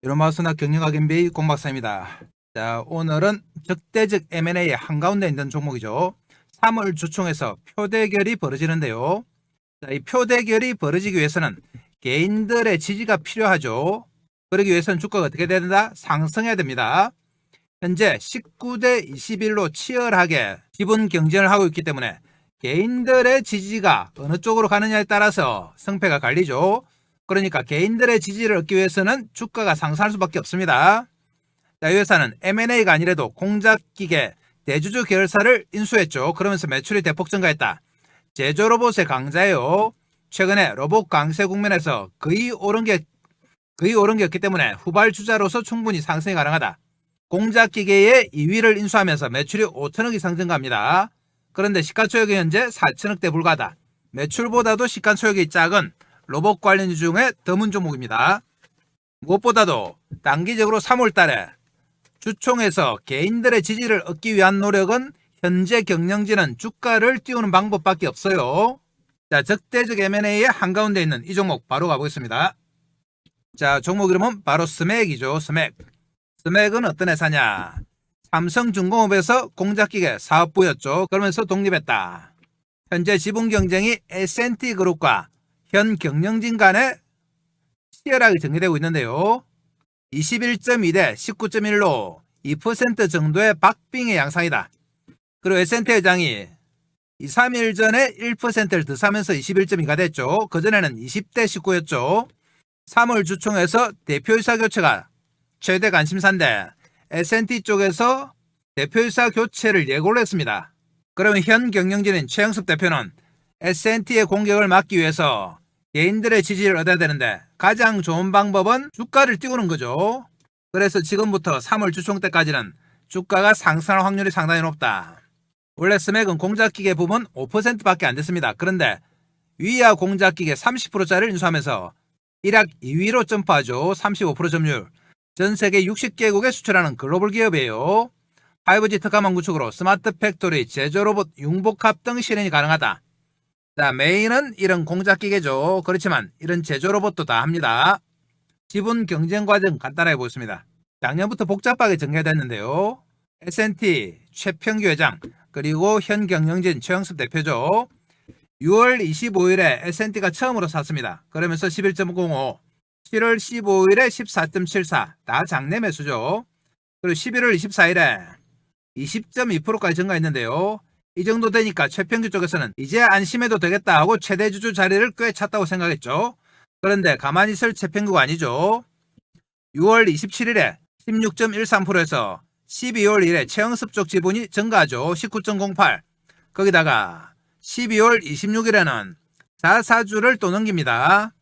유로마우스나 경영학 MBA 공박사입니다. 자, 오늘은 적대적 M&A의 한가운데 있는 종목이죠. 3월 주총에서 표대결이 벌어지는데요. 자, 이 표대결이 벌어지기 위해서는 개인들의 지지가 필요하죠. 그러기 위해서는 주가가 어떻게 돼야 된다? 상승해야 됩니다. 현재 19대 21로 치열하게 지분 경쟁을 하고 있기 때문에 개인들의 지지가 어느 쪽으로 가느냐에 따라서 승패가 갈리죠. 그러니까 개인들의 지지를 얻기 위해서는 주가가 상승할 수밖에 없습니다. 자, 이 회사는 M&A가 아니라도 공작기계 대주주 계열사를 인수했죠. 그러면서 매출이 대폭 증가했다. 제조로봇의 강자예요. 최근에 로봇 강세 국면에서 거의 오른 게 없기 때문에 후발주자로서 충분히 상승이 가능하다. 공작기계의 2위를 인수하면서 매출이 5천억 이상 증가합니다. 그런데 시가총액이 현재 4천억대 불과하다. 매출보다도 시가총액이 작은 로봇 관련주 중에 드문 종목입니다. 무엇보다도 단기적으로 3월달에 주총에서 개인들의 지지를 얻기 위한 노력은 현재 경영진은 주가를 띄우는 방법밖에 없어요. 자, 적대적 M&A의 한가운데 있는 이 종목 바로 가보겠습니다. 자, 종목 이름은 바로 스맥이죠. 스맥은 어떤 회사냐? 삼성중공업에서 공작기계 사업부였죠. 그러면서 독립했다. 현재 지분 경쟁이 S&T그룹과 현 경영진 간에 치열하게 전개되고 있는데요. 21.2대 19.1로 2% 정도의 박빙의 양상이다. 그리고 S&T 회장이 2, 3일 전에 1%를 더 사면서 21.2가 됐죠. 그전에는 20대 19였죠. 3월 주총에서 대표이사 교체가 최대 관심사인데 S&T 쪽에서 대표이사 교체를 예고를 했습니다. 그러면 현 경영진인 최영섭 대표는 S&T의 공격을 막기 위해서 개인들의 지지를 얻어야 되는데 가장 좋은 방법은 주가를 띄우는 거죠. 그래서 지금부터 3월 주총 때까지는 주가가 상승할 확률이 상당히 높다. 원래 스맥은 공작기계 부문 5%밖에 안 됐습니다. 그런데 위아 공작기계 30%짜리를 인수하면서 일약 2위로 점프하죠. 35% 점유율. 전 세계 60개국에 수출하는 글로벌 기업이에요. 5G 특화망 구축으로 스마트 팩토리, 제조로봇, 융복합 등 실현이 가능하다. 자, 메인은 이런 공작기계죠. 그렇지만 이런 제조로봇도 다 합니다. 지분 경쟁 과정 간단하게 보겠습니다. 작년부터 복잡하게 전개됐는데요. S&T 최평규 회장 그리고 현 경영진 최영섭 대표죠. 6월 25일에 S&T가 처음으로 샀습니다. 그러면서 11.05, 7월 15일에 14.74, 다 장내 매수죠. 그리고 11월 24일에 20.2%까지 증가했는데요. 이 정도 되니까 최평규 쪽에서는 이제 안심해도 되겠다 하고 최대주주 자리를 꽤 찼다고 생각했죠. 그런데 가만히 있을 최평규가 아니죠. 6월 27일에 16.13%에서 12월 1일에 최영섭 쪽 지분이 증가하죠. 19.08. 거기다가 12월 26일에는 자사주를 또 넘깁니다.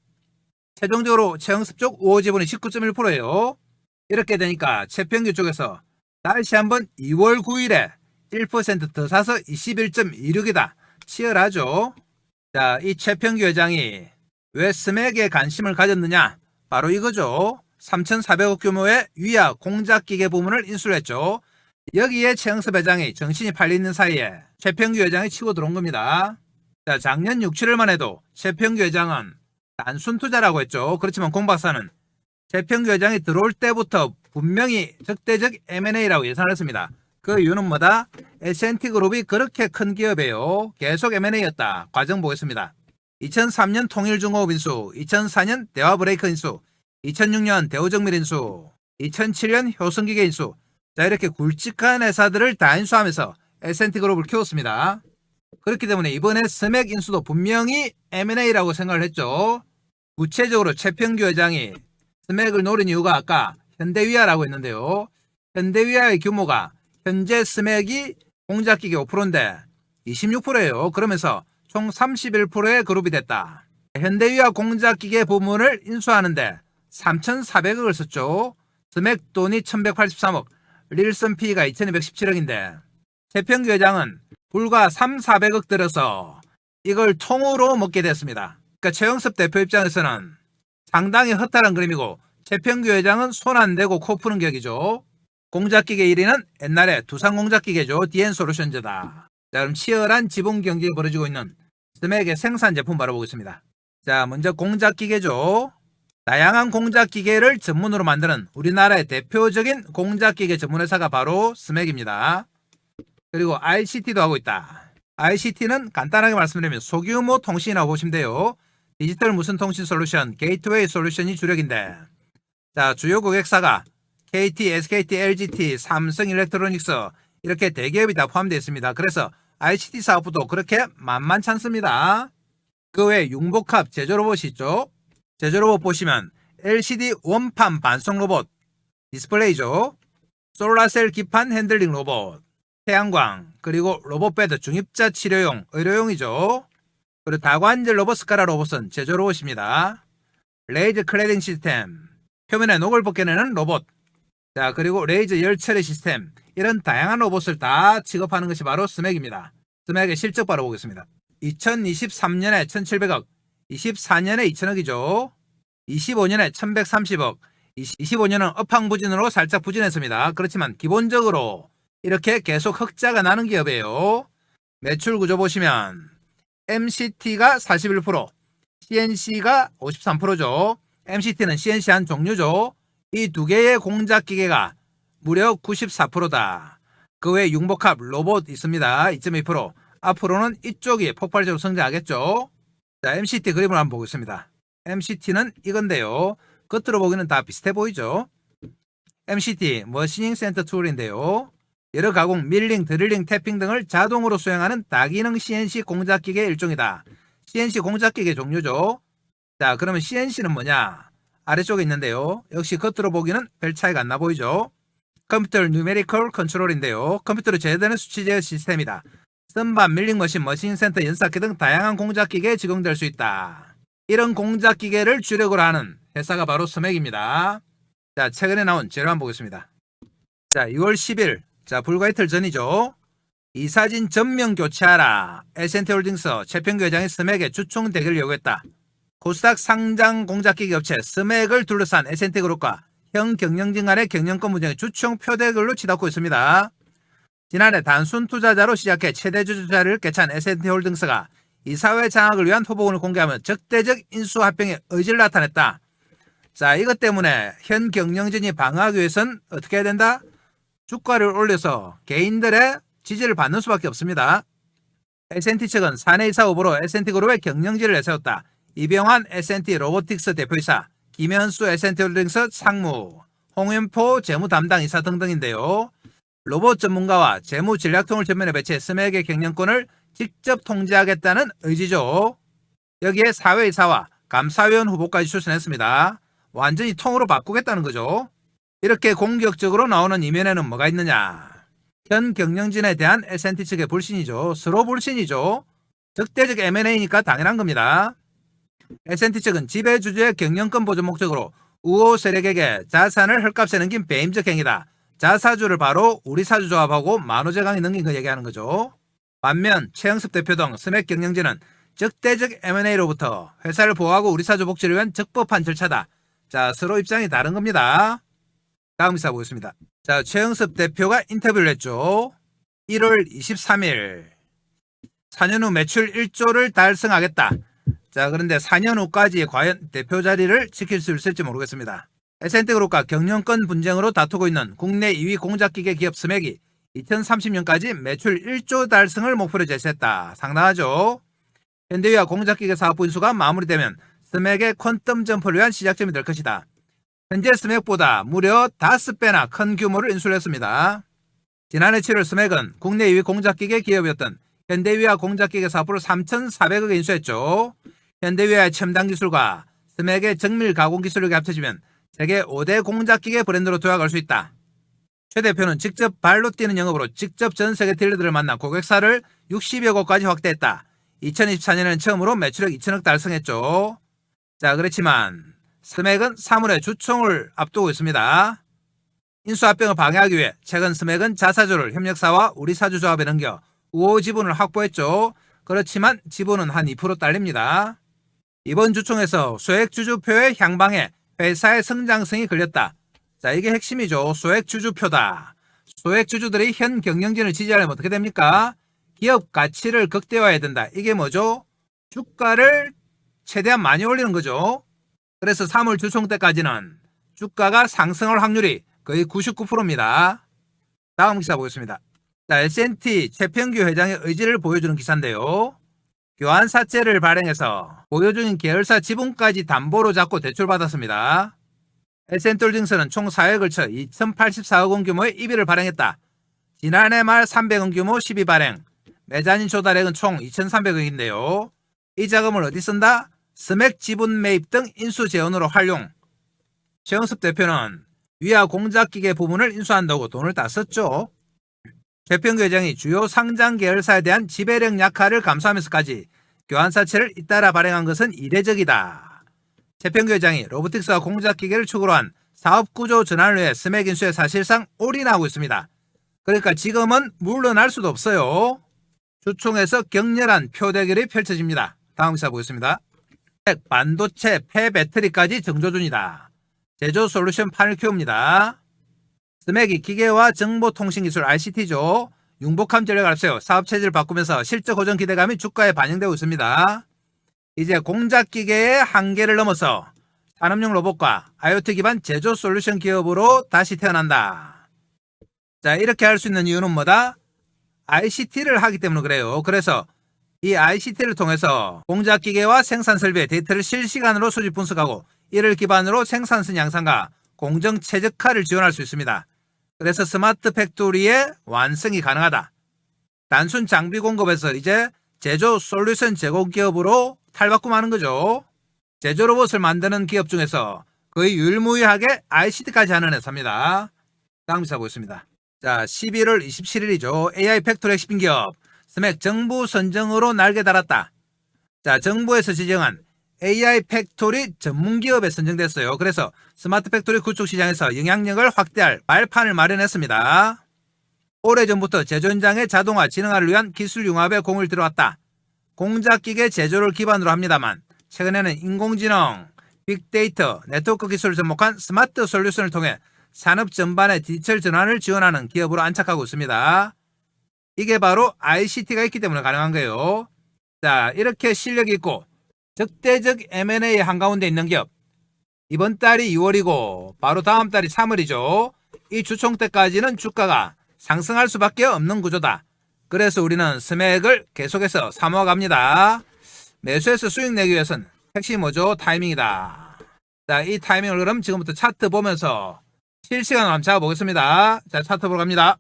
최종적으로 최영섭 쪽 우호 지분이 19.1%예요. 이렇게 되니까 최평규 쪽에서 다시 한번 2월 9일에 1% 더 사서 21.26이다. 치열하죠. 자, 이 최평규 회장이 왜 스맥에 관심을 가졌느냐? 바로 이거죠. 3,400억 규모의 위아 공작기계 부문을 인수를 했죠. 여기에 최영섭 회장이 정신이 팔리는 사이에 최평규 회장이 치고 들어온 겁니다. 자, 작년 6, 7월만 해도 최평규 회장은 단순 투자라고 했죠. 그렇지만 공박사는 최평규 회장이 들어올 때부터 분명히 적대적 M&A라고 예상했습니다. 그 이유는 뭐다? S&T 그룹이 그렇게 큰 기업이에요. 계속 M&A였다. 과정 보겠습니다. 2003년 통일중공업 인수, 2004년 대화브레이크 인수, 2006년 대우정밀 인수, 2007년 효성기계 인수. 자, 이렇게 굵직한 회사들을 다 인수하면서 S&T 그룹을 키웠습니다. 그렇기 때문에 이번에 스맥 인수도 분명히 M&A라고 생각을 했죠. 구체적으로 최평규 회장이 스맥을 노린 이유가 아까 현대위아라고 했는데요. 현대위아의 규모가 현재 스맥이 공작기계 5%인데 26%예요. 그러면서 총 31%의 그룹이 됐다. 현대위아 공작기계 부문을 인수하는데 3,400억을 썼죠. 스맥 돈이 1,183억, 릴슨 P가 2,217억인데 최평규 회장은 불과 3,400억 들여서 이걸 통으로 먹게 됐습니다. 그러니까 최영섭 대표 입장에서는 상당히 허탈한 그림이고 최평규 회장은 손 안 대고 코 푸는 격이죠. 공작기계 1위는 옛날에 두산공작기계죠. DN솔루션즈다. 자, 그럼 치열한 지분 경쟁이 벌어지고 있는 스맥의 생산 제품 바로 보겠습니다. 자, 먼저 공작기계죠. 다양한 공작기계를 전문으로 만드는 우리나라의 대표적인 공작기계 전문회사가 바로 스맥입니다. 그리고 ICT도 하고 있다. ICT는 간단하게 말씀드리면 소규모 통신이라고 보시면 돼요. 디지털 무선 통신 솔루션, 게이트웨이 솔루션이 주력인데, 자, 주요 고객사가 KT, SKT, LGT, 삼성 일렉트로닉스 이렇게 대기업이 다 포함되어 있습니다. 그래서 ICT 사업부도 그렇게 만만치 않습니다. 그 외에 융복합 제조 로봇이 있죠. 제조 로봇 보시면 LCD 원판 반송 로봇, 디스플레이죠. 솔라셀 기판 핸들링 로봇, 태양광, 그리고 로봇베드 중입자 치료용, 의료용이죠. 그리고 다관절 로봇 스카라 로봇은 제조 로봇입니다. 레이저 클래딩 시스템, 표면에 녹을 벗겨내는 로봇, 자, 그리고 레이저 열 처리 시스템, 이런 다양한 로봇을 다 취급하는 것이 바로 스맥입니다. 스맥의 실적 바로 보겠습니다. 2023년에 1,700억, 24년에 2,000억이죠. 25년에 1,130억, 25년은 업황부진으로 살짝 부진했습니다. 그렇지만 기본적으로 이렇게 계속 흑자가 나는 기업이에요. 매출 구조 보시면 MCT가 41%, CNC가 53%죠. MCT는 CNC 한 종류죠. 이 두 개의 공작기계가 무려 94%다. 그 외에 융복합 로봇 있습니다. 2.2%. 앞으로는 이쪽이 폭발적으로 성장하겠죠. 자, MCT 그림을 한번 보겠습니다. MCT는 이건데요. 겉으로 보기는 다 비슷해 보이죠. MCT 머시닝 센터 툴인데요. 여러 가공, 밀링, 드릴링, 태핑 등을 자동으로 수행하는 다기능 CNC 공작기계의 일종이다. CNC 공작기계 종류죠. 자, 그러면 CNC는 뭐냐? 아래쪽에 있는데요. 역시 겉으로 보기는 별 차이가 안 나 보이죠. 컴퓨터 뉴메리컬 컨트롤인데요. 컴퓨터로 제어되는 수치 제어 시스템이다. 선반, 밀링 머신, 머신 센터, 연사기 등 다양한 공작기계에 적용될 수 있다. 이런 공작기계를 주력으로 하는 회사가 바로 스맥입니다. 자, 최근에 나온 재료 한번 보겠습니다. 자, 6월 10일, 자, 불과 이틀 전이죠. 이사진 전면 교체하라. S&T홀딩스 최평규 회장이 스맥의 주총 대결을 요구했다. 코스닥 상장 공작기계 업체 스맥을 둘러싼 S&T그룹과 형 경영진 간의 경영권 분쟁의 주총 표대결로 치닫고 있습니다. 지난해 단순 투자자로 시작해 최대 주주자를 깨찬 S&T홀딩스가 이사회 장악을 위한 후보군을 공개하며 적대적 인수 합병의 의지를 나타냈다. 자, 이것 때문에 현 경영진이 방어하기 위해서는 어떻게 해야 된다? 주가를 올려서 개인들의 지지를 받는 수밖에 없습니다. S&T 측은 사내 이사 후보로 S&T그룹의 경영진을 내세웠다. 이병환 S&T 로보틱스 대표이사, 김현수 S&T홀딩스 상무, 홍윤포 재무 담당 이사 등등인데요. 로봇 전문가와 재무 전략통을 전면에 배치해 스맥의 경영권을 직접 통제하겠다는 의지죠. 여기에 사회이사와 감사위원 후보까지 출신했습니다. 완전히 통으로 바꾸겠다는 거죠. 이렇게 공격적으로 나오는 이면에는 뭐가 있느냐? 현 경영진에 대한 S&T 측의 불신이죠. 서로 불신이죠. 적대적 M&A니까 당연한 겁니다. S&T 측은 지배주주의 경영권 보존 목적으로 우호 세력에게 자산을 헐값에 넘긴 배임적 행위다. 자사주를 바로 우리사주조합하고 만호제강에 넘긴 거 얘기하는 거죠. 반면 최영섭 대표 등 스맥 경영진은 적대적 M&A로부터 회사를 보호하고 우리사주 복지를 위한 적법한 절차다. 자, 서로 입장이 다른 겁니다. 다음 기사 보겠습니다. 자, 최영섭 대표가 인터뷰를 했죠. 1월 23일 4년 후 매출 1조를 달성하겠다. 자, 그런데 4년 후까지 과연 대표 자리를 지킬 수 있을지 모르겠습니다. S&T그룹과 경영권 분쟁으로 다투고 있는 국내 2위 공작기계 기업 스맥이 2030년까지 매출 1조 달성을 목표로 제시했다. 상당하죠. 현대위와 공작기계 사업 분수가 마무리되면 스맥의 퀀텀 점프를 위한 시작점이 될 것이다. 현재 스맥보다 무려 5배나 큰 규모를 인수했습니다. 지난해 7월 스맥은 국내 2위 공작기계 기업이었던 현대위와 공작기계 사업부를 3,400억에 인수했죠. 현대위와의 첨단 기술과 스맥의 정밀 가공 기술력이 합쳐지면 세계 5대 공작기계 브랜드로 도약할 수 있다. 최 대표는 직접 발로 뛰는 영업으로 직접 전 세계 딜러들을 만나 고객사를 60여 곳까지 확대했다. 2024년에는 처음으로 매출액 2천억 달성했죠. 자, 그렇지만 스맥은 3월에 주총을 앞두고 있습니다. 인수합병을 방해하기 위해 최근 스맥은 자사주를 협력사와 우리사주조합에 넘겨 우호 지분을 확보했죠. 그렇지만 지분은 한 2% 딸립니다. 이번 주총에서 소액주주표의 향방에 회사의 성장성이 걸렸다. 자, 이게 핵심이죠. 소액주주표다. 소액주주들이 현 경영진을 지지하려면 어떻게 됩니까? 기업 가치를 극대화해야 된다. 이게 뭐죠? 주가를 최대한 많이 올리는 거죠. 그래서 3월 주총 때까지는 주가가 상승할 확률이 거의 99%입니다. 다음 기사 보겠습니다. 자, S&T 최평규 회장의 의지를 보여주는 기사인데요. 교환사채를 발행해서 보유 중인 계열사 지분까지 담보로 잡고 대출받았습니다. S&T홀딩스는 총 4회에 걸쳐 2084억 원 규모의 EB를 발행했다. 지난해 말 300원 규모 12발행, 매자닌 조달액은 총 2,300억인데요. 이 자금을 어디 쓴다? 스맥 지분 매입 등 인수 재원으로 활용. 최영섭 대표는 위아 공작기계 부문을 인수한다고 돈을 다 썼죠. 최평규 회장이 주요 상장 계열사에 대한 지배력 약화를 감수하면서까지 교환사채를 잇따라 발행한 것은 이례적이다. 최평규 회장이 로보틱스와 공작기계를 축으로 한 사업구조 전환을 위해 스맥 인수에 사실상 올인하고 있습니다. 그러니까 지금은 물러날 수도 없어요. 주총에서 격렬한 표대결이 펼쳐집니다. 다음 기사 보겠습니다. 반도체 폐배터리까지 정조 중이다. 제조 솔루션 판을 키웁니다. 스맥이 기계와 정보통신기술 ICT죠. 융복함 전략을 앞세워 사업체제를 바꾸면서 실적 호전 기대감이 주가에 반영되고 있습니다. 이제 공작기계의 한계를 넘어서 산업용 로봇과 IoT 기반 제조 솔루션 기업으로 다시 태어난다. 자, 이렇게 할 수 있는 이유는 뭐다? ICT를 하기 때문에 그래요. 그래서 이 ICT를 통해서 공작기계와 생산설비의 데이터를 실시간으로 수집 분석하고 이를 기반으로 생산선 양산과 공정 최적화를 지원할 수 있습니다. 그래서 스마트 팩토리의 완성이 가능하다. 단순 장비 공급에서 이제 제조 솔루션 제공 기업으로 탈바꿈하는 거죠. 제조 로봇을 만드는 기업 중에서 거의 유일무이하게 ICT까지 하는 회사입니다. 다음 기사 보겠습니다. 자, 11월 27일이죠. AI 팩토리 핵심 기업 스맥 정부 선정으로 날개 달았다. 자, 정부에서 지정한 AI 팩토리 전문 기업에 선정됐어요. 그래서 스마트 팩토리 구축 시장에서 영향력을 확대할 발판을 마련했습니다. 오래전부터 제조 현장의 자동화, 지능화를 위한 기술 융합에 공을 들여왔다. 공작기계 제조를 기반으로 합니다만 최근에는 인공지능, 빅데이터, 네트워크 기술을 접목한 스마트 솔루션을 통해 산업 전반의 디지털 전환을 지원하는 기업으로 안착하고 있습니다. 이게 바로 ICT가 있기 때문에 가능한 거예요. 자, 이렇게 실력이 있고 적대적 M&A 한가운데 있는 기업. 이번 달이 2월이고 바로 다음 달이 3월이죠. 이 주총 때까지는 주가가 상승할 수밖에 없는 구조다. 그래서 우리는 스맥을 계속해서 사모아갑니다. 매수해서 수익 내기 위해서는 핵심이 뭐죠? 타이밍이다. 자, 이 타이밍을 그럼 지금부터 차트 보면서 실시간으로 한번 잡아보겠습니다. 자, 차트 보러 갑니다.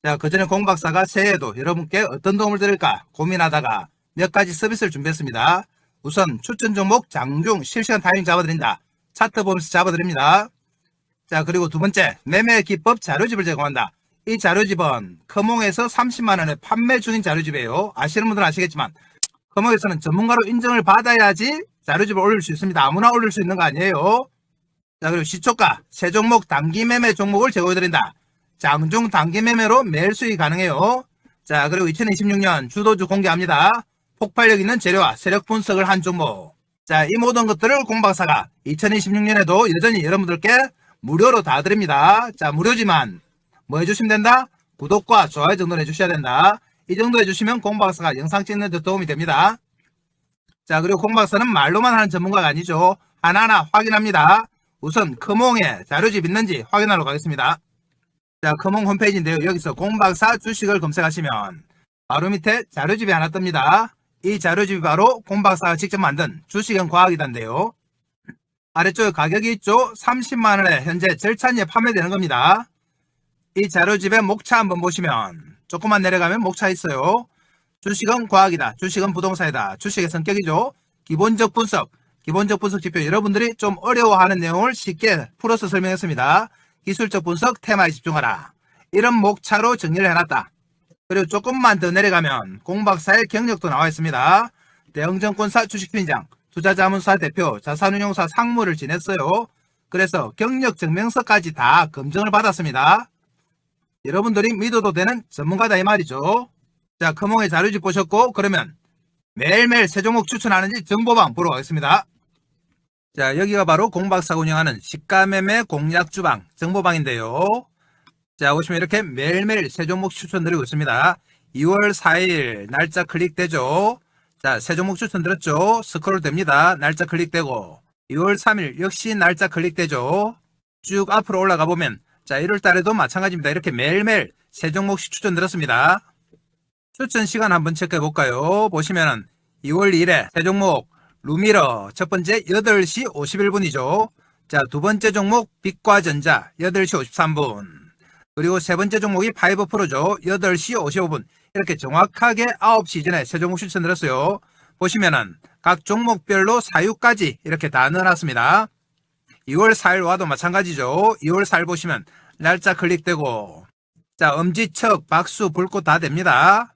자, 그전에 공박사가 새해에도 여러분께 어떤 도움을 드릴까 고민하다가 몇 가지 서비스를 준비했습니다. 우선 추천 종목 장중 실시간 타이밍 잡아드린다. 차트 보면서 잡아드립니다. 자, 그리고 두 번째, 매매 기법 자료집을 제공한다. 이 자료집은 커몽에서 30만원에 판매 중인 자료집이에요. 아시는 분들은 아시겠지만 커몽에서는 전문가로 인정을 받아야지 자료집을 올릴 수 있습니다. 아무나 올릴 수 있는 거 아니에요. 자, 그리고 시초가 세 종목 단기 매매 종목을 제공해드린다. 장중 단기 매매로 매일 수익이 가능해요. 자, 그리고 2026년 주도주 공개합니다. 폭발력 있는 재료와 세력 분석을 한 종목. 자, 이 모든 것들을 공박사가 2026년에도 여전히 여러분들께 무료로 다 드립니다. 자, 무료지만 뭐 해주시면 된다? 구독과 좋아요 정도는 해주셔야 된다. 이 정도 해주시면 공박사가 영상 찍는 데 도움이 됩니다. 자, 그리고 공박사는 말로만 하는 전문가가 아니죠. 하나하나 확인합니다. 우선 커몽에 자료집 있는지 확인하러 가겠습니다. 자, 커몽 홈페이지인데요. 여기서 공박사 주식을 검색하시면 바로 밑에 자료집이 하나 뜹니다. 이 자료집이 바로 공박사가 직접 만든 주식형 과학이단데요. 아래쪽에 가격이 있죠. 30만원에 현재 절찬리에 판매되는 겁니다. 이 자료집의 목차 한번 보시면 조금만 내려가면 목차 있어요. 주식은 과학이다. 주식은 부동산이다. 주식의 성격이죠. 기본적 분석 지표 여러분들이 좀 어려워하는 내용을 쉽게 풀어서 설명했습니다. 기술적 분석 테마에 집중하라. 이런 목차로 정리를 해놨다. 그리고 조금만 더 내려가면 공박사의 경력도 나와 있습니다. 대형증권사 주식팀장, 투자자문사 대표, 자산운용사 상무를 지냈어요. 그래서 경력 증명서까지 다 검증을 받았습니다. 여러분들이 믿어도 되는 전문가다 이 말이죠. 자, 커몽의 자료집 보셨고 그러면 매일매일 새 종목 추천하는지 정보방 보러 가겠습니다. 자, 여기가 바로 공박사가 운영하는 시가매매 공략주방 정보방인데요. 자, 보시면 이렇게 매일매일 새 종목 추천드리고 있습니다. 2월 4일 날짜 클릭되죠. 자, 새 종목 추천드렸죠. 스크롤 됩니다. 날짜 클릭되고 2월 3일 역시 날짜 클릭되죠. 쭉 앞으로 올라가 보면 자 1월 달에도 마찬가지입니다. 이렇게 매일매일 세 종목씩 추천드렸습니다. 추천 시간 한번 체크해 볼까요? 보시면은 2월 2일에 세 종목 루미러 첫 번째 8시 51분이죠. 자, 두 번째 종목 빛과전자 8시 53분. 그리고 세 번째 종목이 파이브프로죠. 8시 55분. 이렇게 정확하게 9시 전에 세 종목 추천드렸어요. 보시면은 각 종목별로 사유까지 이렇게 다 넣어놨습니다. 2월 4일 와도 마찬가지죠. 2월 4일 보시면 날짜 클릭되고 자 엄지척 박수 불꽃 다 됩니다.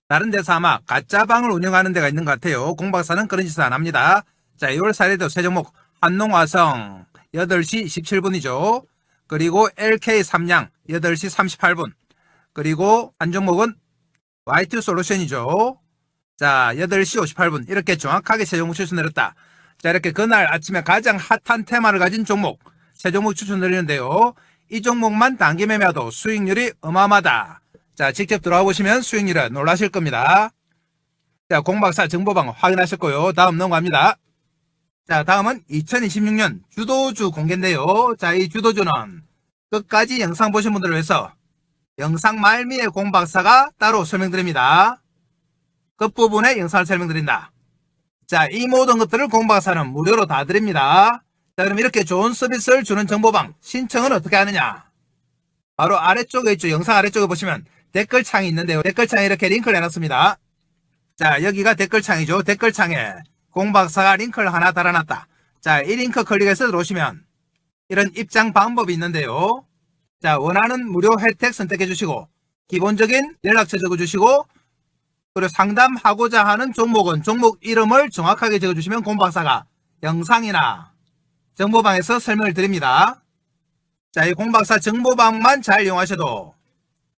다른 데서 아마 가짜방을 운영하는 데가 있는 것 같아요. 공박사는 그런 짓을 안 합니다. 자 2월 4일에도 세 종목 한농화성 8시 17분이죠. 그리고 LK3양 8시 38분. 그리고 한 종목은 화이트솔루션이죠. 자 8시 58분 이렇게 정확하게 세 종목 추천드렸다. 자 이렇게 그날 아침에 가장 핫한 테마를 가진 종목 세 종목 추천드리는데요. 이 종목만 단기 매매해도 수익률이 어마어마하다. 자 직접 들어와 보시면 수익률에 놀라실 겁니다. 자 공박사 정보방 확인하셨고요. 다음 넘어갑니다. 자 다음은 2026년 주도주 공개인데요. 자 이 주도주는 끝까지 영상 보신 분들을 위해서 영상 말미에 공박사가 따로 설명드립니다. 끝부분에 영상을 설명드린다. 자, 이 모든 것들을 공박사는 무료로 다 드립니다. 자, 그럼 이렇게 좋은 서비스를 주는 정보방 신청은 어떻게 하느냐? 바로 아래쪽에 있죠. 영상 아래쪽에 보시면 댓글창이 있는데요. 댓글창에 이렇게 링크를 해놨습니다. 자, 여기가 댓글창이죠. 댓글창에 공박사가 링크를 하나 달아놨다. 자, 이 링크 클릭해서 들어오시면 이런 입장 방법이 있는데요. 자, 원하는 무료 혜택 선택해 주시고 기본적인 연락처 적어 주시고 그리고 상담하고자 하는 종목은 종목 이름을 정확하게 적어주시면 공박사가 영상이나 정보방에서 설명을 드립니다. 자, 이 공박사 정보방만 잘 이용하셔도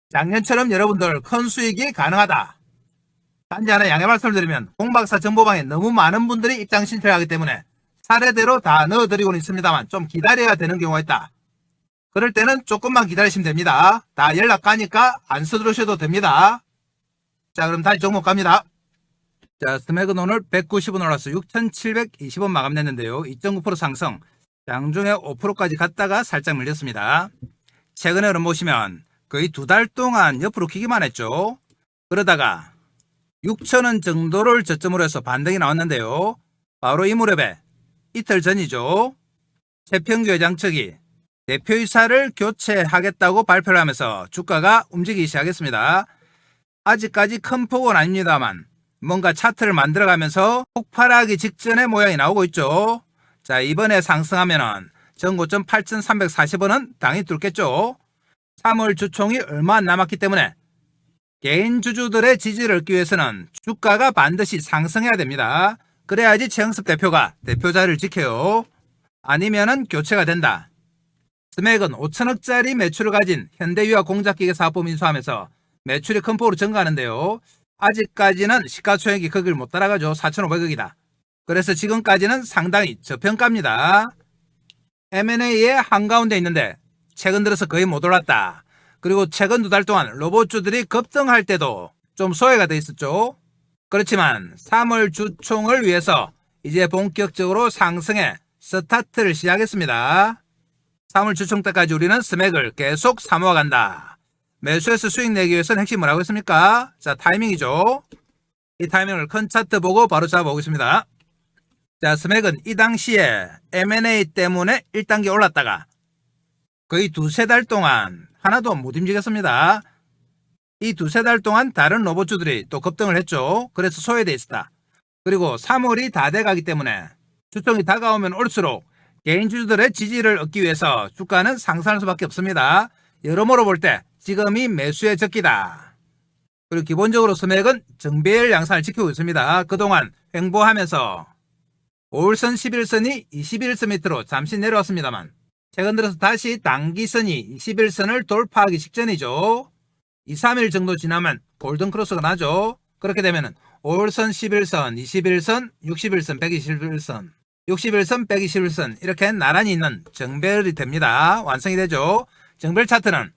작년처럼 여러분들 큰 수익이 가능하다. 단지 하나 양해 말씀을 드리면 공박사 정보방에 너무 많은 분들이 입장 신청을 하기 때문에 사례대로 다 넣어드리고는 있습니다만 좀 기다려야 되는 경우가 있다. 그럴 때는 조금만 기다리시면 됩니다. 다 연락 가니까 안 서두르셔도 됩니다. 자 그럼 다시 종목 갑니다. 자 스맥은 오늘 190원 올라서 6,720원 마감됐는데요. 2.9% 상승. 장중에 5%까지 갔다가 살짝 밀렸습니다. 최근에 흐름 보시면 거의 2달 동안 옆으로 기기만 했죠. 그러다가 6,000원 정도를 저점으로 해서 반등이 나왔는데요. 바로 이 무렵에 이틀 전이죠. 최평규 회장 측이 대표이사를 교체하겠다고 발표를 하면서 주가가 움직이기 시작했습니다. 아직까지 큰 폭은 아닙니다만 뭔가 차트를 만들어가면서 폭발하기 직전의 모양이 나오고 있죠. 자 이번에 상승하면은 전고점 8,340원은 당연히 뚫겠죠. 3월 주총이 얼마 안 남았기 때문에 개인 주주들의 지지를 얻기 위해서는 주가가 반드시 상승해야 됩니다. 그래야지 최영섭 대표가 대표 자리를 지켜요. 아니면은 교체가 된다. 스맥은 5천억짜리 매출을 가진 현대유화 공작기계 사업부 인수하면서 매출이 큰 폭으로 증가하는데요. 아직까지는 시가총액이 거기를 못 따라가죠. 4,500억이다. 그래서 지금까지는 상당히 저평가입니다. M&A에 한가운데 있는데 최근 들어서 거의 못 올랐다. 그리고 최근 2달 동안 로봇주들이 급등할 때도 좀 소외가 돼 있었죠. 그렇지만 3월 주총을 위해서 이제 본격적으로 상승에 스타트를 시작했습니다. 3월 주총 때까지 우리는 스맥을 계속 사모아간다. 매수해서 수익 내기 위해서는 핵심 뭐라고 했습니까? 자 타이밍이죠. 이 타이밍을 큰 차트 보고 바로 잡아보겠습니다. 자 스맥은 이 당시에 M&A 때문에 1단계 올랐다가 거의 2-3달 동안 하나도 못 움직였습니다. 이 2-3달 동안 다른 로봇주들이 또 급등을 했죠. 그래서 소외돼 있었다. 그리고 3월이 다 돼가기 때문에 주총이 다가오면 올수록 개인주주들의 지지를 얻기 위해서 주가는 상승할 수밖에 없습니다. 여러모로 볼 때 지금이 매수의 적기다. 그리고 기본적으로 스맥은 정배열 양상을 지키고 있습니다. 그동안 횡보하면서 5일선 11선이 21선 밑으로 잠시 내려왔습니다만 최근 들어서 다시 단기선이 21선을 돌파하기 직전이죠. 2-3일 정도 지나면 골든크로스가 나죠. 그렇게 되면 5일선 11선, 21선, 61선, 121선, 61선, 121선 이렇게 나란히 있는 정배열이 됩니다. 완성이 되죠. 정배열 차트는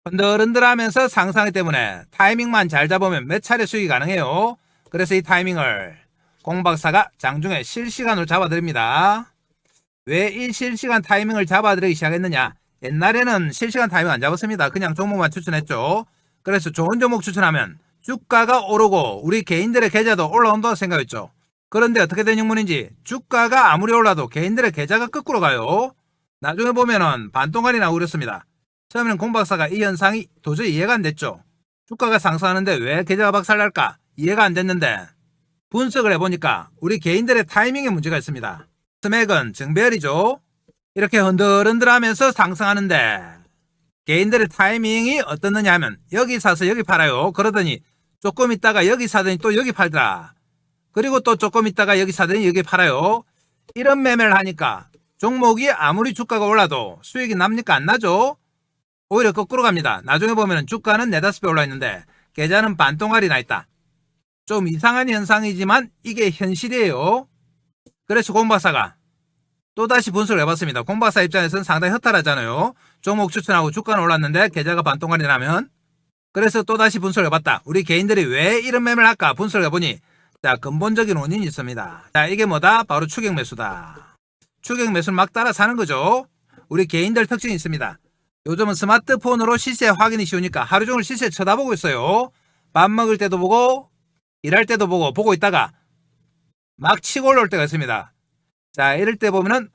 흔들흔들하면서 상승하기 때문에 타이밍만 잘 잡으면 몇 차례 수익이 가능해요. 그래서 이 타이밍을 공박사가 장중에 실시간으로 잡아드립니다. 왜 이 실시간 타이밍을 잡아드리기 시작했느냐? 옛날에는 실시간 타이밍 안 잡았습니다. 그냥 종목만 추천했죠. 그래서 좋은 종목 추천하면 주가가 오르고 우리 개인들의 계좌도 올라온다고 생각했죠. 그런데 어떻게 된 형문인지 주가가 아무리 올라도 개인들의 계좌가 거꾸로 가요. 나중에 보면은 반동간이 나오고 그랬습니다. 처음에는 공박사가 이 현상이 도저히 이해가 안 됐죠. 주가가 상승하는데 왜 계좌가 박살날까? 이해가 안 됐는데 분석을 해보니까 우리 개인들의 타이밍에 문제가 있습니다. 스맥은 정배열이죠. 이렇게 흔들흔들하면서 상승하는데 개인들의 타이밍이 어떻느냐 하면 여기 사서 여기 팔아요. 그러더니 조금 있다가 여기 사더니 또 여기 팔더라. 그리고 또 조금 있다가 여기 사더니 여기 팔아요. 이런 매매를 하니까 종목이 아무리 주가가 올라도 수익이 납니까? 안 나죠? 오히려 거꾸로 갑니다. 나중에 보면 주가는 4~5배 올라 있는데 계좌는 반동알이 나 있다. 좀 이상한 현상이지만 이게 현실이에요. 그래서 공박사가 또다시 분석을 해봤습니다. 공박사 입장에서는 상당히 허탈하잖아요. 종목 추천하고 주가는 올랐는데 계좌가 반동알이 나면. 그래서 또다시 분석을 해봤다. 우리 개인들이 왜 이런 매매를 할까 분석을 해보니 자, 근본적인 원인이 있습니다. 자, 이게 뭐다? 바로 추격 매수다. 추격 매수를 막 따라 사는 거죠. 우리 개인들 특징이 있습니다. 요즘은 스마트폰으로 시세 확인이 쉬우니까 하루 종일 시세 쳐다보고 있어요. 밥 먹을 때도 보고 일할 때도 보고 있다가 막 치고 올라올 때가 있습니다. 자, 이럴 때 보면은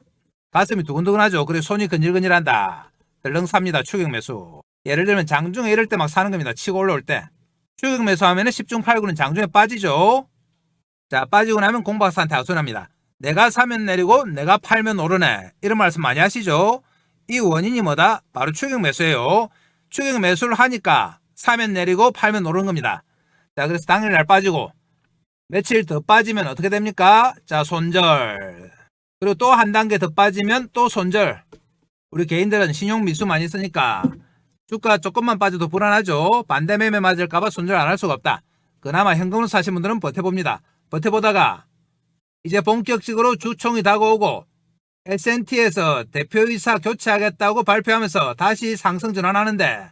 가슴이 두근두근하죠. 그리고 손이 근질근질한다. 덜렁 삽니다. 추격 매수. 예를 들면 장중에 이럴 때 막 사는 겁니다. 치고 올라올 때. 추격 매수하면은 10중 8구는 장중에 빠지죠. 자, 빠지고 나면 공박사한테 하소연합니다. 내가 사면 내리고 내가 팔면 오르네. 이런 말씀 많이 하시죠. 이 원인이 뭐다? 바로 추격 매수예요. 추격 매수를 하니까 사면 내리고 팔면 오르는 겁니다. 자, 그래서 당일날 빠지고 며칠 더 빠지면 어떻게 됩니까? 자, 손절. 그리고 또 한 단계 더 빠지면 또 손절. 우리 개인들은 신용 미수 많이 쓰니까 주가 조금만 빠져도 불안하죠. 반대 매매 맞을까봐 손절 안 할 수가 없다. 그나마 현금으로 사신 분들은 버텨봅니다. 버텨보다가 이제 본격적으로 주총이 다가오고 S&T에서 대표이사 교체하겠다고 발표하면서 다시 상승 전환하는데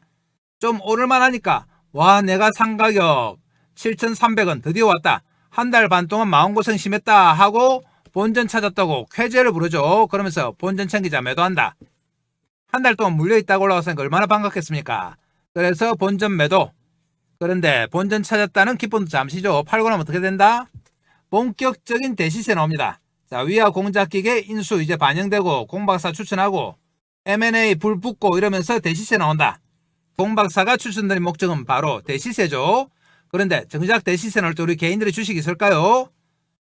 좀 오를만 하니까 와, 내가 산 가격 7,300원 드디어 왔다. 한 달 반 동안 마음고생 심했다 하고 본전 찾았다고 쾌재를 부르죠. 그러면서 본전 챙기자 매도한다. 한 달 동안 물려있다고 올라왔으니까 얼마나 반갑겠습니까? 그래서 본전 매도. 그런데 본전 찾았다는 기쁨도 잠시죠. 팔고 나면 어떻게 된다? 본격적인 대시세 나옵니다. 자, 위아 공작기계 인수 이제 반영되고 공박사 추천하고 M&A 불 붙고 이러면서 대시세 나온다. 공박사가 추천드린 목적은 바로 대시세죠. 그런데 정작 대시세 나올 때 우리 개인들의 주식이 있을까요?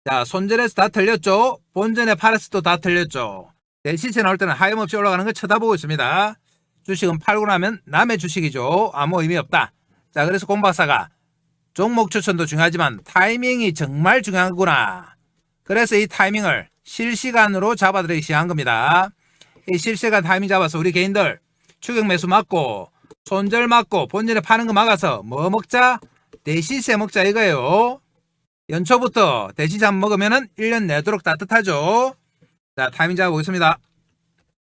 자, 손절해서 다 틀렸죠. 본전에 팔았을 때 다 틀렸죠. 대시세 나올 때는 하염없이 올라가는 걸 쳐다보고 있습니다. 주식은 팔고 나면 남의 주식이죠. 아무 의미 없다. 자, 그래서 공박사가 종목 추천도 중요하지만 타이밍이 정말 중요하구나. 그래서 이 타이밍을 실시간으로 잡아드리기 시작한 겁니다. 이 실시간 타이밍 잡아서 우리 개인들 추격 매수 맞고 손절 맞고 본전에 파는 거 막아서 뭐 먹자? 대시세 먹자 이거예요. 연초부터 대시세 먹으면은 1년 내도록 따뜻하죠. 자, 타이밍 잡아보겠습니다.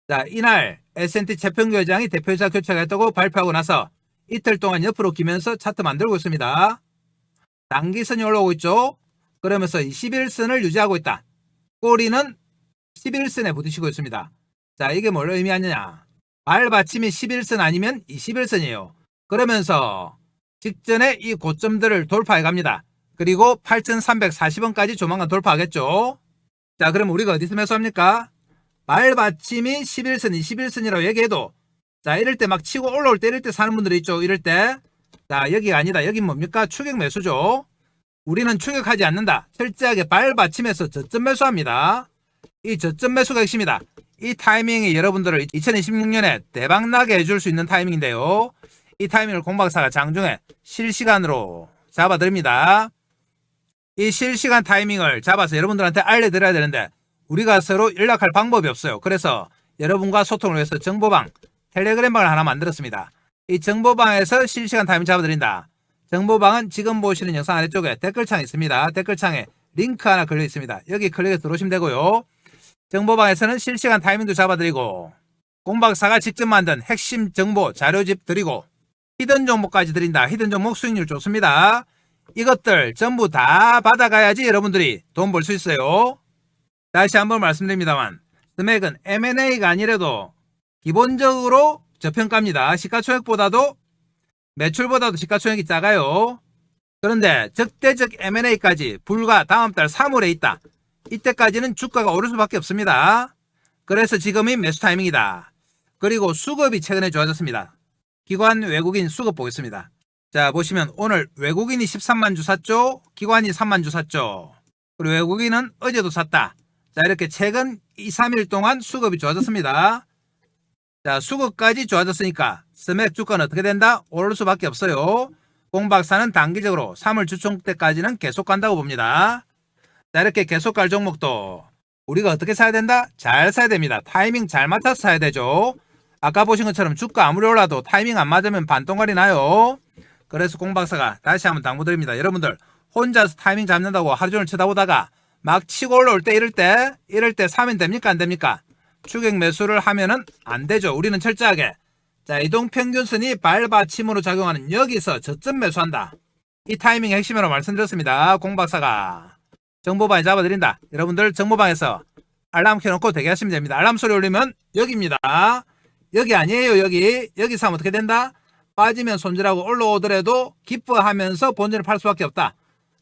자, 이날 S&T 최평규 회장이 대표이사 교체가 했다고 발표하고 나서 이틀 동안 옆으로 기면서 차트 만들고 있습니다. 단기선이 올라오고 있죠. 그러면서 21선을 유지하고 있다. 꼬리는 11선에 부딪히고 있습니다. 자, 이게 뭘 의미하느냐? 말받침이 11선 아니면 21선이에요. 그러면서 직전에 이 고점들을 돌파해 갑니다. 그리고 8,340원까지 조만간 돌파하겠죠. 자, 그럼 우리가 어디서 매수합니까? 말받침이 11선, 21선이라고 얘기해도 자, 이럴 때 막 치고 올라올 때 이럴 때 사는 분들이 있죠. 이럴 때 자, 여기가 아니다. 여긴 뭡니까? 추격 매수죠. 우리는 추격하지 않는다. 철저하게 발받침해서 저점 매수합니다. 이 저점 매수가 핵심이다. 이 타이밍이 여러분들을 2026년에 대박나게 해줄 수 있는 타이밍인데요. 이 타이밍을 공박사가 장중에 실시간으로 잡아드립니다. 이 실시간 타이밍을 잡아서 여러분들한테 알려드려야 되는데 우리가 서로 연락할 방법이 없어요. 그래서 여러분과 소통을 위해서 정보방, 텔레그램방을 하나 만들었습니다. 이 정보방에서 실시간 타이밍 잡아드린다. 정보방은 지금 보시는 영상 아래쪽에 댓글창이 있습니다. 댓글창에 링크 하나 걸려 있습니다. 여기 클릭해 들어오시면 되고요. 정보방에서는 실시간 타이밍도 잡아드리고 공박사가 직접 만든 핵심 정보 자료집 드리고 히든 종목까지 드린다. 히든 종목 수익률 좋습니다. 이것들 전부 다 받아가야지 여러분들이 돈 벌 수 있어요. 다시 한번 말씀드립니다만 스맥은 M&A가 아니라도 기본적으로 저평가입니다. 시가총액보다도 매출보다도 시가총액이 작아요. 그런데 적대적 M&A까지 불과 다음 달 3월에 있다. 이때까지는 주가가 오를 수밖에 없습니다. 그래서 지금이 매수 타이밍이다. 그리고 수급이 최근에 좋아졌습니다. 기관 외국인 수급 보겠습니다. 자, 보시면 오늘 외국인이 13만 주 샀죠. 기관이 3만 주 샀죠. 그리고 외국인은 어제도 샀다. 자, 이렇게 최근 2, 3일 동안 수급이 좋아졌습니다. 자, 수급까지 좋아졌으니까 스맥 주가는 어떻게 된다? 오를 수밖에 없어요. 공박사는 단기적으로 3월 주총 때까지는 계속 간다고 봅니다. 자, 이렇게 계속 갈 종목도 우리가 어떻게 사야 된다? 잘 사야 됩니다. 타이밍 잘 맞춰서 사야 되죠. 아까 보신 것처럼 주가 아무리 올라도 타이밍 안 맞으면 반동갈이 나요. 그래서 공박사가 다시 한번 당부드립니다. 여러분들 혼자서 타이밍 잡는다고 하루 종일 쳐다보다가 막 치고 올라올 때 이럴 때 사면 됩니까? 안 됩니까? 추격 매수를 하면은 안 되죠. 우리는 철저하게 자, 이동평균선이 발받침으로 작용하는 여기서 저점 매수한다. 이 타이밍의 핵심으로 말씀드렸습니다. 공박사가 정보방에 잡아드린다. 여러분들 정보방에서 알람 켜놓고 대기하시면 됩니다. 알람 소리 울리면 여기입니다. 여기 아니에요. 여기 사면 어떻게 된다? 빠지면 손절하고 올라오더라도 기뻐하면서 본전을 팔 수밖에 없다.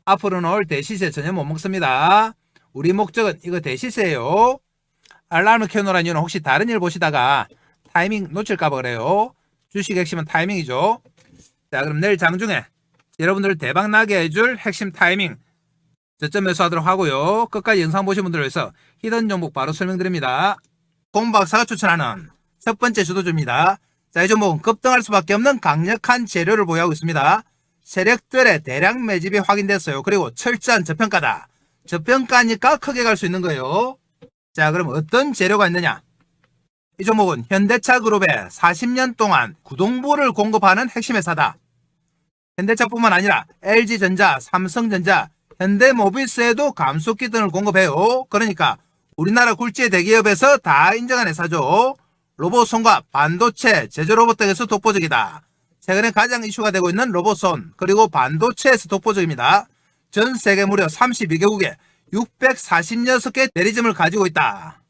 앞으로는 올 대시세 전혀 못 먹습니다. 우리 목적은 이거 대시세예요. 알람을 켜놓으라는 이유는 혹시 다른 일 보시다가 타이밍 놓칠까봐 그래요. 주식 핵심은 타이밍이죠. 자, 그럼 내일 장중에 여러분들 대박나게 해줄 핵심 타이밍 저점 매수하도록 하고요. 끝까지 영상 보신 분들을 위해서 히든 종목 바로 설명드립니다. 공박사가 추천하는 첫 번째 주도주입니다. 자, 이 종목은 급등할 수밖에 없는 강력한 재료를 보유하고 있습니다. 세력들의 대량 매집이 확인됐어요. 그리고 철저한 저평가다. 저평가니까 크게 갈 수 있는 거예요. 자, 그럼 어떤 재료가 있느냐? 이 종목은 현대차 그룹에 40년 동안 구동부를 공급하는 핵심 회사다. 현대차뿐만 아니라 LG전자, 삼성전자, 현대모비스에도 감속기 등을 공급해요. 그러니까 우리나라 굴지의 대기업에서 다 인정한 회사죠. 로봇손과 반도체, 제조 로봇 등에서 독보적이다. 최근에 가장 이슈가 되고 있는 로봇손, 그리고 반도체에서 독보적입니다. 전 세계 무려 32개국에 646개 대리점을 가지고 있다.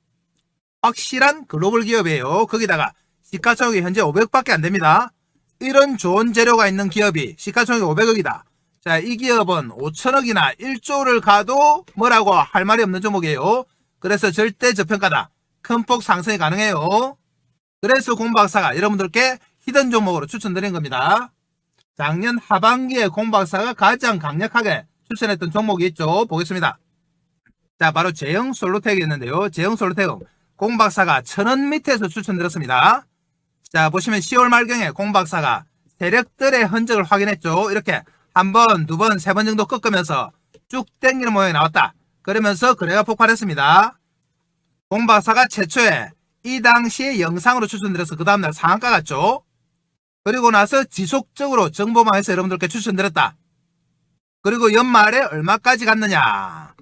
확실한 글로벌 기업이에요. 거기다가 시가총액이 현재 500밖에 안 됩니다. 이런 좋은 재료가 있는 기업이 시가총액이 500억이다. 자, 이 기업은 5천억이나 1조를 가도 뭐라고 할 말이 없는 종목이에요. 그래서 절대 저평가다. 큰 폭 상승이 가능해요. 그래서 공박사가 여러분들께 히든 종목으로 추천드린 겁니다. 작년 하반기에 공박사가 가장 강력하게 추천했던 종목이 있죠. 보겠습니다. 자, 바로 제형 솔루텍이었는데요. 제형 솔루텍은 공박사가 1000원 밑에서 추천드렸습니다. 자, 보시면 10월 말경에 공박사가 세력들의 흔적을 확인했죠. 이렇게 한 번, 두 번, 세 번 정도 꺾으면서 쭉 땡기는 모양이 나왔다. 그러면서 거래가 폭발했습니다. 공박사가 최초에 이 당시에 영상으로 추천드려서 그 다음날 상한가 갔죠. 그리고 나서 지속적으로 정보망에서 여러분들께 추천드렸다. 그리고 연말에 얼마까지 갔느냐?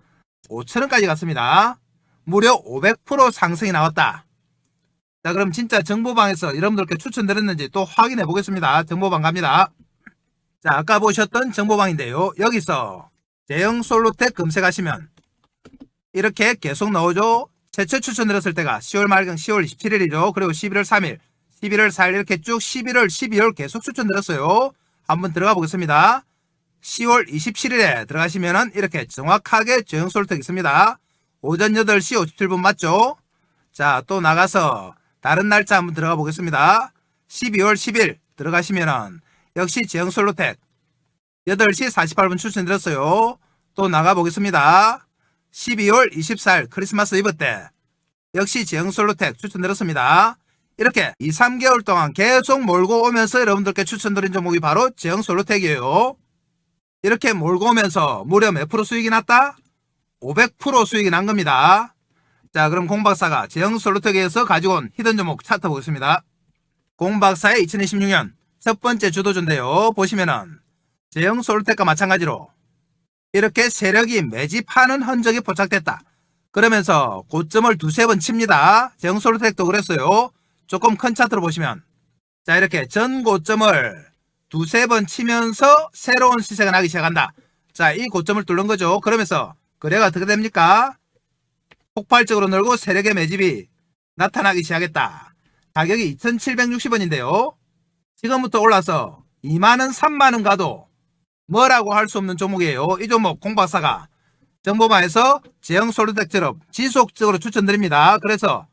5천원까지 갔습니다. 무려 500% 상승이 나왔다. 자, 그럼 진짜 정보방에서 여러분들께 추천드렸는지 또 확인해 보겠습니다. 정보방 갑니다. 자, 아까 보셨던 정보방인데요. 여기서 제형 솔루텍 검색하시면 이렇게 계속 나오죠. 최초 추천드렸을 때가 10월 말경 10월 27일이죠. 그리고 11월 3일, 11월 4일 이렇게 쭉 11월, 12월 계속 추천드렸어요. 한번 들어가 보겠습니다. 10월 27일에 들어가시면은 이렇게 정확하게 제형 솔루텍 있습니다. 오전 8시 57분 맞죠? 자, 또 나가서 다른 날짜 한번 들어가 보겠습니다. 12월 10일 들어가시면은 역시 제형 솔루텍 8시 48분 추천드렸어요. 또 나가 보겠습니다. 12월 24일 크리스마스 이브 때 역시 제형 솔루텍 추천드렸습니다. 이렇게 2, 3개월 동안 계속 몰고 오면서 여러분들께 추천드린 종목이 바로 제형 솔루텍이에요. 이렇게 몰고 오면서 무려 몇 프로 수익이 났다? 500% 수익이 난 겁니다. 자, 그럼 공박사가 제형 솔루텍에서 가지고 온 히든 종목 차트 보겠습니다. 공박사의 2026년 첫 번째 주도주인데요. 보시면은 제형 솔루텍과 마찬가지로 이렇게 세력이 매집하는 흔적이 포착됐다. 그러면서 고점을 두세 번 칩니다. 제형 솔루텍도 그랬어요. 조금 큰 차트로 보시면 자, 이렇게 전 고점을 두세 번 치면서 새로운 시세가 나기 시작한다. 자, 이 고점을 뚫는 거죠. 그러면서 거래가 어떻게 됩니까? 폭발적으로 늘고 세력의 매집이 나타나기 시작했다. 가격이 2,760원인데요. 지금부터 올라서 2만원, 3만원 가도 뭐라고 할 수 없는 종목이에요. 이 종목 공박사가 정보방에서 제형솔루텍처럼 지속적으로 추천드립니다. 그래서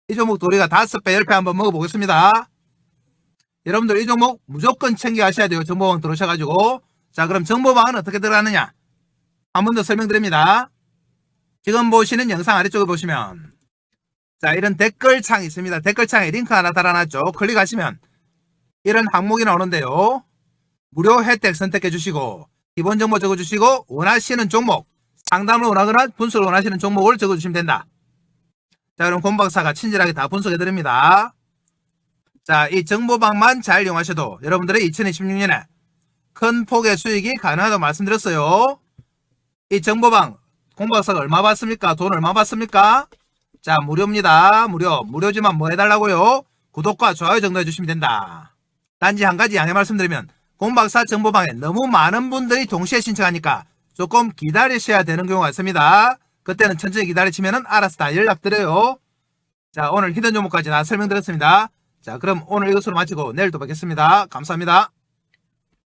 이 종목도 우리가 5배, 10배 한번 먹어보겠습니다. 여러분들 이 종목 무조건 챙겨가셔야 돼요. 정보방 들어오셔가지고. 자, 그럼 정보방은 어떻게 들어가느냐? 한 번 더 설명드립니다. 지금 보시는 영상 아래쪽에 보시면 자, 이런 댓글창이 있습니다. 댓글창에 링크 하나 달아놨죠. 클릭하시면 이런 항목이 나오는데요. 무료 혜택 선택해 주시고 기본 정보 적어주시고 원하시는 종목, 상담을 원하거나 분석을 원하시는 종목을 적어주시면 된다. 자, 그럼 공박사가 친절하게 다 분석해 드립니다. 자, 이 정보방만 잘 이용하셔도 여러분들의 2026년에 큰 폭의 수익이 가능하다고 말씀드렸어요. 이 정보방 공박사가 얼마 받습니까? 돈 얼마 받습니까? 자, 무료입니다. 무료지만 뭐 해달라고요? 구독과 좋아요 정도 해주시면 된다. 단지 한 가지 양해 말씀드리면 공박사 정보방에 너무 많은 분들이 동시에 신청하니까 조금 기다리셔야 되는 경우가 있습니다. 그때는 천천히 기다리시면 알아서 다 연락드려요. 자, 오늘 히든 종목까지 다 설명드렸습니다. 자, 그럼 오늘 이것으로 마치고 내일 또 뵙겠습니다. 감사합니다.